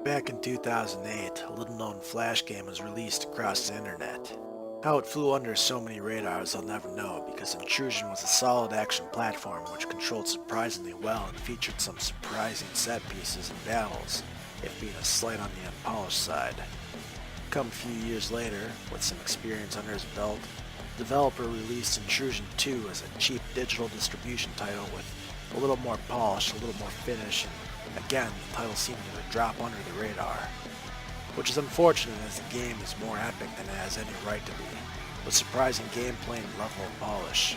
Back in 2008, a little-known Flash game was released across the internet. How it flew under so many radars I'll never know, because Intrusion was a solid action platform which controlled surprisingly well and featured some surprising set pieces and battles, if being a slight on the unpolished side. Come a few years later, with some experience under his belt, the developer released Intrusion 2 as a cheap digital distribution title with a little more polish, a little more finish, and again, the title seemed to drop under the radar. Which is unfortunate as the game is more epic than it has any right to be, with surprising gameplay and level of polish.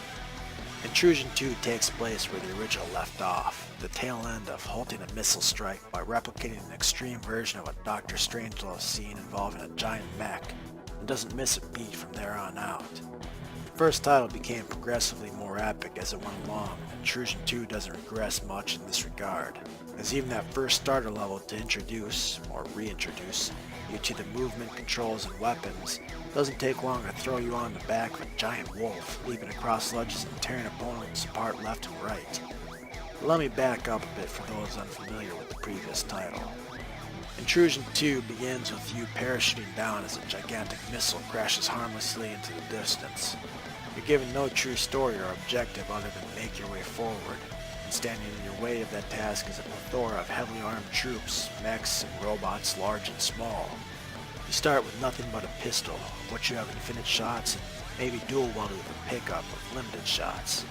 Intrusion 2 takes place where the original left off, the tail end of halting a missile strike by replicating an extreme version of a Dr. Strangelove scene involving a giant mech, and doesn't miss a beat from there on out. The first title became progressively more epic as it went along, and Intrusion 2 doesn't regress much in this regard, as even that first starter level to introduce, or reintroduce, you to the movement, controls, and weapons doesn't take long to throw you on the back of a giant wolf, leaping across ledges and tearing opponents apart left and right. But let me back up a bit for those unfamiliar with the previous title. Intrusion 2 begins with you parachuting down as a gigantic missile crashes harmlessly into the distance. You're given no true story or objective other than make your way forward, and standing in your way of that task is a plethora of heavily armed troops, mechs, and robots large and small. You start with nothing but a pistol, of which you have infinite shots and maybe dual wielded with a pickup with limited shots.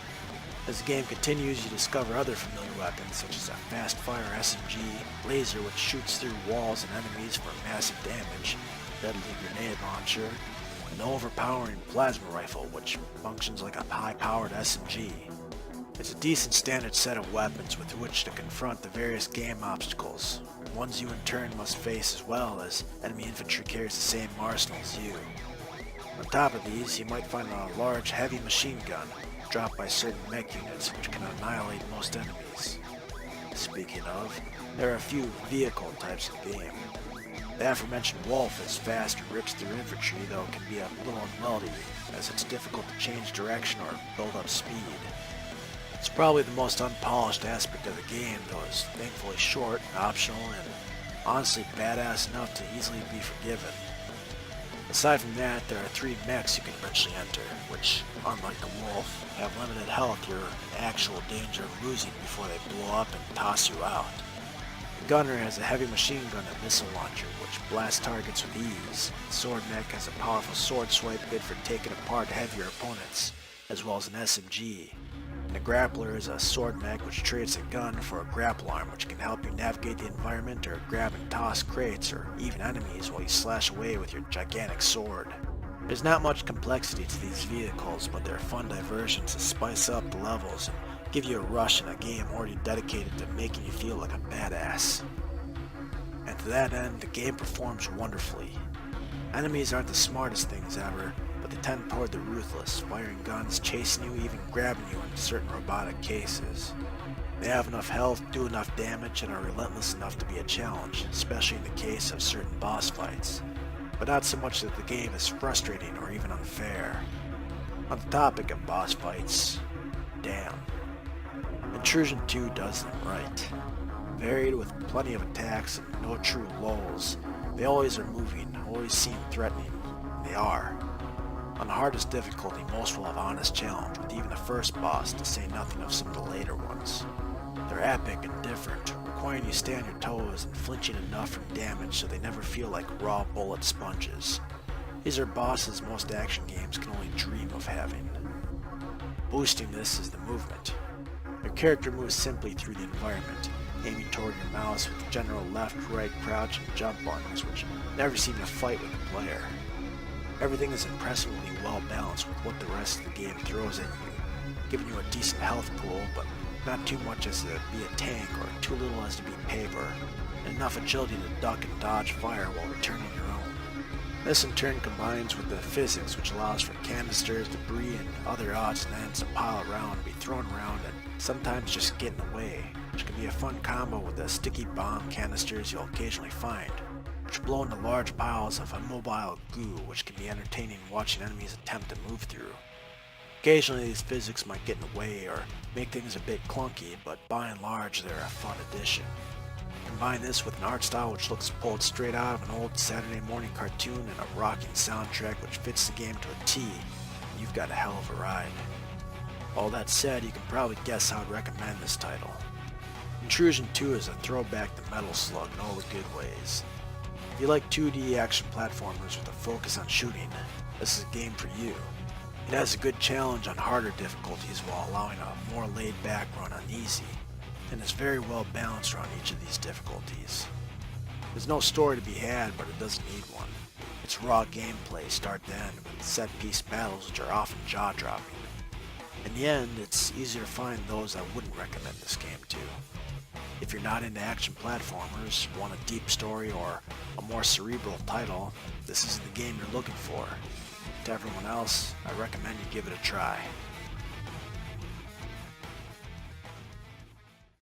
As the game continues, you discover other familiar weapons such as a fast-fire SMG, laser which shoots through walls and enemies for massive damage, deadly grenade launcher, and the overpowering plasma rifle which functions like a high-powered SMG. It's a decent standard set of weapons with which to confront the various game obstacles, ones you in turn must face as well as enemy infantry carries the same arsenal as you. On top of these, you might find a large heavy machine gun, dropped by certain mech units which can annihilate most enemies. Speaking of, there are a few vehicle types in game. The aforementioned Wolf is fast and rips through infantry, though it can be a little unwieldy, as it's difficult to change direction or build up speed. It's probably the most unpolished aspect of the game, though it's thankfully short, optional, and honestly badass enough to easily be forgiven. Aside from that, there are 3 mechs you can eventually enter, which, unlike the Wolf, have limited health. You're in actual danger of losing before they blow up and toss you out. The Gunner has a heavy machine gun and missile launcher, which blasts targets with ease. The Sword Mech has a powerful sword swipe good for taking apart heavier opponents, as well as an SMG. And the Grappler is a sword mech which trades a gun for a grapple arm which can help you navigate the environment or grab and toss crates or even enemies while you slash away with your gigantic sword. There's not much complexity to these vehicles, but they're fun diversions to spice up the levels and give you a rush in a game already dedicated to making you feel like a badass. And to that end, the game performs wonderfully. Enemies aren't the smartest things ever, but they tend toward the ruthless, firing guns, chasing you, even grabbing you in certain robotic cases. They have enough health, do enough damage, and are relentless enough to be a challenge, especially in the case of certain boss fights, but not so much that the game is frustrating or even unfair. On the topic of boss fights, damn. Intrusion 2 does them right. Varied with plenty of attacks and no true lulls, they always are moving, always seem threatening, and they are. On the hardest difficulty, most will have honest challenge, with even the first boss, to say nothing of some of the later ones. They're epic and different, requiring you to stay on your toes and flinching enough from damage so they never feel like raw bullet sponges. These are bosses most action games can only dream of having. Boosting this is the movement. Your character moves simply through the environment, aiming toward your mouse with general left, right, crouch, and jump buttons, which never seem to fight with the player. Everything is impressively well balanced with what the rest of the game throws at you, giving you a decent health pool, but not too much as to be a tank or too little as to be paper, and enough agility to duck and dodge fire while returning your own. This in turn combines with the physics, which allows for canisters, debris, and other odds and ends to pile around and be thrown around and sometimes just get in the way, which can be a fun combo with the sticky bomb canisters you'll occasionally find, which blow into large piles of immobile goo, which can be entertaining watching enemies attempt to move through. Occasionally these physics might get in the way or make things a bit clunky, but by and large they're a fun addition. Combine this with an art style which looks pulled straight out of an old Saturday morning cartoon and a rocking soundtrack which fits the game to a T, you've got a hell of a ride. All that said, you can probably guess how I'd recommend this title. Intrusion 2 is a throwback to Metal Slug in all the good ways. If you like 2D action platformers with a focus on shooting, this is a game for you. It has a good challenge on harder difficulties while allowing a more laid-back run on easy, and is very well balanced around each of these difficulties. There's no story to be had, but it doesn't need one. It's raw gameplay start to end with set-piece battles which are often jaw-dropping. In the end, it's easier to find those I wouldn't recommend this game to. If you're not into action platformers, want a deep story, or a more cerebral title, this isn't the game you're looking for. To everyone else, I recommend you give it a try.